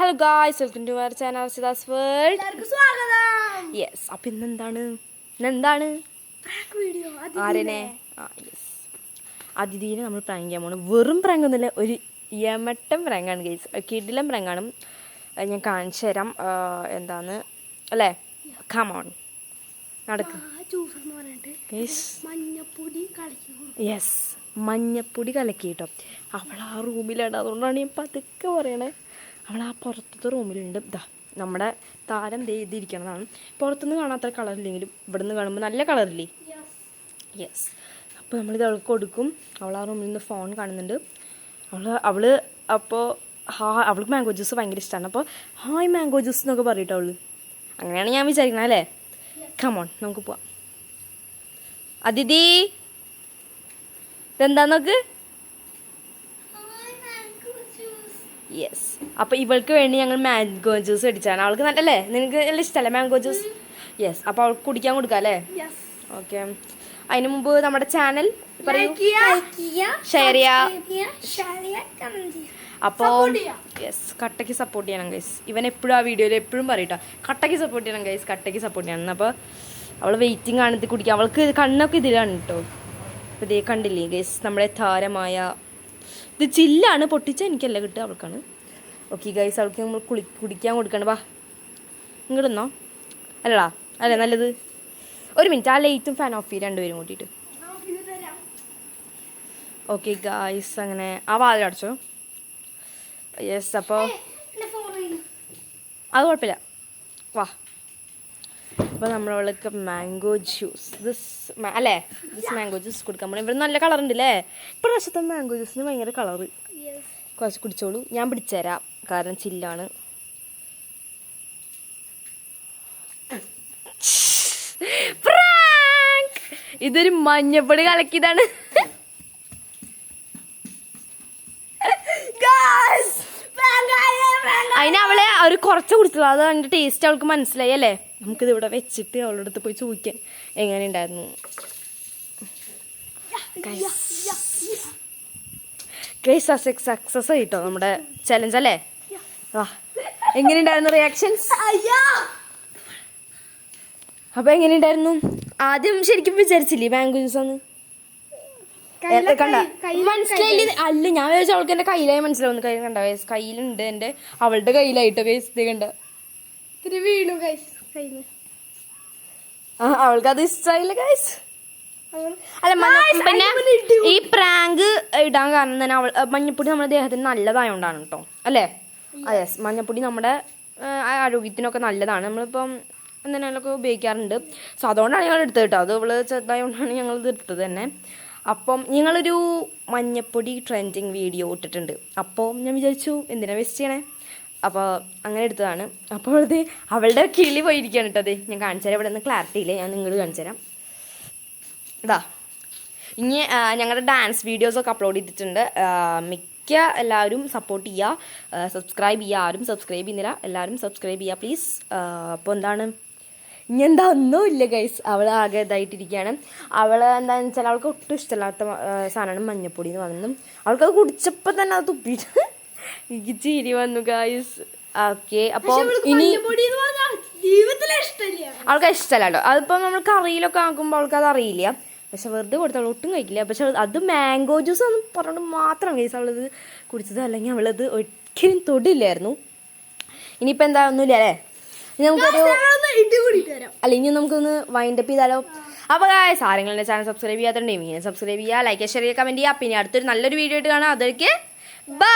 Hello guys, welcome to our channel സിദാസ് world. Yes, അപ്പം ഇന്നെന്താണ് ആരനെ അതിഥീനെ നമ്മൾ പ്രാങ്ക് ചെയ്യാൻ പോകണം. വെറും പ്രാങ്ക് ഒന്നുമില്ല, ഒരു യമട്ടം പ്രാങ്കാണ് ഗൈസ്. കിടിലം പ്രാങ്കാണ്. ഞാൻ കാണിച്ചു തരാം എന്താന്ന് അല്ലേ. കമോൺ നടക്ക്. യെസ്, മഞ്ഞപ്പൊടി കലക്കി കേട്ടോ. അവൾ ആ റൂമിലാണ്, അതുകൊണ്ടാണ് ഞാൻ പതുക്കെ പറയണേ. അവൾ ആ പുറത്തത്തെ റൂമിലുണ്ട്. ഇതാ നമ്മുടെ താരം ഇതിരിക്കണതാണ്. പുറത്തുനിന്ന് കാണാത്ത കളറില്ലെങ്കിലും ഇവിടെ നിന്ന് കാണുമ്പോൾ നല്ല കളറില്ലേ. യെസ്, അപ്പോൾ നമ്മളിത് അവൾക്ക് കൊടുക്കും. അവൾ ആ റൂമിൽ നിന്ന് ഫോൺ കാണുന്നുണ്ട്. അവൾ അപ്പോൾ അവൾക്ക് മാംഗോ ജ്യൂസ് ഭയങ്കര ഇഷ്ടമാണ്. അപ്പോൾ ഹായ് മാംഗോ ജ്യൂസ് എന്നൊക്കെ പറയട്ടോ അവൾ. അങ്ങനെയാണ് ഞാൻ വിചാരിക്കണത് അല്ലേ. കമോൺ നമുക്ക് പോവാം. അതിഥി ഇതെന്താ നോക്ക്. യെസ്, അപ്പോൾ ഇവൾക്ക് വേണ്ടി ഞങ്ങൾ മാംഗോ ജ്യൂസ് അടിച്ചാണ്. അവൾക്ക് നല്ലല്ലേ, നിനക്ക് നല്ല ഇഷ്ടമല്ലേ മാംഗോ ജ്യൂസ്? യെസ്, അപ്പോൾ അവൾക്ക് കുടിക്കാൻ കൊടുക്കാം അല്ലേ. ഓക്കെ, അതിന് മുമ്പ് നമ്മുടെ ചാനൽ ഷെയർ ചെയ്യുക. അപ്പോൾ യെസ്, കട്ടയ്ക്ക് സപ്പോർട്ട് ചെയ്യണം ഗൈസ്. ഇവൻ എപ്പോഴും ആ വീഡിയോയിൽ എപ്പോഴും പറയട്ടോ, കട്ടയ്ക്ക് സപ്പോർട്ട് ചെയ്യണം ഗൈസ്, കട്ടയ്ക്ക് സപ്പോർട്ട് ചെയ്യണം. അപ്പോൾ അവൾ വെയിറ്റിംഗ് ആണ് ഇത് കുടിക്കാൻ. അവൾക്ക് കണ്ണൊക്കെ ഇതിലാണ് കേട്ടോ. അപ്പോൾ ഇതേ കണ്ടില്ലേ ഗൈസ്, നമ്മുടെ താരമായ ഇത് ചില്ലാണ്. പൊട്ടിച്ചാൽ എനിക്കല്ല കിട്ടുക, അവൾക്കാണ്. ഓക്കെ ഗൈസ്, അവൾക്ക് നമ്മൾ കുടിക്കാൻ കൊടുക്കണം. വാ ഇങ്ങോട്ടൊന്നോ അല്ലടാ, അല്ലേ നല്ലത്. ഒരു മിനിറ്റ്, ആ ലൈറ്റും ഫാൻ ഓഫ് ചെയ്യും രണ്ടുപേരും കൂട്ടിയിട്ട്. ഓക്കെ ഗൈസ്, അങ്ങനെ ആ വാതിൽ അടച്ചോ. യെസ്, അപ്പോൾ അത് കുഴപ്പമില്ല. വാ, അപ്പോൾ നമ്മളവൾക്ക് മാംഗോ ജ്യൂസ് അല്ലേ മാംഗോ ജ്യൂസ് കൊടുക്കാൻ പോകണം. ഇവിടെ നല്ല കളറുണ്ട് അല്ലേ. ഇപ്രാവശ്യത്തെ മാംഗോ ജ്യൂസിന് ഭയങ്കര കളറ്. കുറച്ച് കുടിച്ചോളൂ, ഞാൻ പിടിച്ചുതരാം കാരണം ചില്ലാണ്. ഇതൊരു മഞ്ഞപ്പൊടി കലക്കിയതാണ്. അതിന് അവളെ ഒരു കുറച്ച് കുടിച്ചുള്ളൂ. അത് അതിൻ്റെ ടേസ്റ്റ് അവൾക്ക് മനസ്സിലായി അല്ലേ. നമുക്കിത് ഇവിടെ വെച്ചിട്ട് അവളുടെ അടുത്ത് പോയി ചോദിക്കാൻ എങ്ങനെ ഉണ്ടായിരുന്നു. സക്സസ് ആയിട്ടോ നമ്മുടെ ചലഞ്ച് അല്ലേ. എങ്ങനെയുണ്ടായിരുന്നു റിയാക്ഷൻസ്? അപ്പൊ എങ്ങനെയുണ്ടായിരുന്നു? ആദ്യം ശരിക്കും വിചാരിച്ചില്ലേ മാംഗോ ജ്യൂസ് ആണ് കണ്ട മനസ്സിലായില്ലേ? അല്ല, ഞാൻ വിചാരിച്ചു അവൾക്ക് എന്റെ കയ്യിലായി മനസ്സിലാവുന്നു. കയ്യിൽ കണ്ട വയസ്സ് കയ്യിലുണ്ട്, എന്റെ അവളുടെ കയ്യിലായിട്ടോ വയസ്സ് കണ്ട വീണു ഗൈസ്. അവൾക്ക് അത് ഇഷ്ടമായില്ല ഗൈസ്. അല്ല, പിന്നെ ഈ പ്രാങ്ക് ഇടാൻ കാരണം തന്നെ അവൾ മഞ്ഞപ്പൊടി നമ്മുടെ ദേഹത്തിന് നല്ലതായോണ്ടാണ് കേട്ടോ അല്ലേ. അതെ, മഞ്ഞപ്പൊടി നമ്മുടെ ആരോഗ്യത്തിനൊക്കെ നല്ലതാണ്. നമ്മളിപ്പം എന്തെങ്കിലുമൊക്കെ ഉപയോഗിക്കാറുണ്ട്. സോ അതുകൊണ്ടാണ് ഞങ്ങൾ എടുത്തത് കേട്ടോ. അത് അവള് ചെറുതായതുകൊണ്ടാണ് ഞങ്ങൾ ഇത് എടുത്തത് തന്നെ. അപ്പം ഞങ്ങളൊരു മഞ്ഞപ്പൊടി ട്രെൻഡിങ് വീഡിയോ ഇട്ടിട്ടുണ്ട്. അപ്പോൾ ഞാൻ വിചാരിച്ചു എന്തിനാ വേസ്റ്റ് ചെയ്യണേ. അപ്പോൾ അങ്ങനെ എടുത്തതാണ്. അപ്പോൾ അത് അവളുടെ കിളി പോയിരിക്കുകയാണ് കേട്ടോ. അതെ, ഞാൻ കാണിച്ചു തരാം. ഇവിടെ നിന്ന് ക്ലാരിറ്റി ഇല്ലേ, ഞാൻ നിങ്ങൾ കാണിച്ചു തരാം. ഇതാ ഇനി ഞങ്ങളുടെ ഡാൻസ് വീഡിയോസൊക്കെ അപ്ലോഡ് ചെയ്തിട്ടുണ്ട്. മിക്ക എല്ലാവരും സപ്പോർട്ട് ചെയ്യുക, സബ്സ്ക്രൈബ് ചെയ്യുക. ആരും സബ്സ്ക്രൈബ് ചെയ്യുന്നില്ല, എല്ലാവരും സബ്സ്ക്രൈബ് ചെയ്യുക പ്ലീസ്. അപ്പോൾ എന്താണ് ഇനി എന്താ ഒന്നുമില്ല ഗൈസ്. അവൾ ആകെ ഇതായിട്ടിരിക്കുകയാണ്. അവൾ എന്താണെന്ന് വെച്ചാൽ അവൾക്ക് ഒട്ടും ഇഷ്ടമില്ലാത്ത സാധനമാണ് മഞ്ഞപ്പൊടി എന്ന് പറയുന്നത്. അവൾക്കത് കുടിച്ചപ്പോൾ തന്നെ അത് തുപ്പിയിട്ട് എനിക്ക് ചിരി വന്നു ഗൈസ്. ഓക്കെ, അപ്പോൾ ഇനി അവൾക്ക് ഇഷ്ടമല്ല കേട്ടോ. അതിപ്പോൾ നമ്മൾ കറിയിലൊക്കെ ആക്കുമ്പോൾ അവൾക്കത് അറിയില്ല. പക്ഷെ വെറുതെ കൊടുത്താൽ ഒട്ടും കഴിക്കില്ല. പക്ഷെ അത് മാംഗോ ജ്യൂസ് എന്ന് പറഞ്ഞുകൊണ്ട് മാത്രം ഗൈസ് അവളത് കുടിച്ചത്. അല്ലെങ്കിൽ അവളത് ഒരിക്കലും തൊടില്ലായിരുന്നു. ഇനിയിപ്പോൾ എന്താ ഒന്നുമില്ല അല്ലേ. നമുക്കൊരു അല്ല, ഇനി നമുക്കൊന്ന് വൈൻഡപ്പ് ചെയ്താലോ. അപ്പോൾ ഗൈസ്, ആരെങ്കിലും ചാനൽ സബ്സ്ക്രൈബ് ചെയ്യാത്തുണ്ടെങ്കിൽ ഇങ്ങനെ സബ്സ്ക്രൈബ് ചെയ്യുക, ലൈക്ക് ചെയ്യുക, ഷെയർ ചെയ്യുക, കമൻറ്റ് ചെയ്യുക. പിന്നെ അടുത്തൊരു നല്ലൊരു വീഡിയോ ആയിട്ട് കാണാം. അതൊക്കെ ബൈ.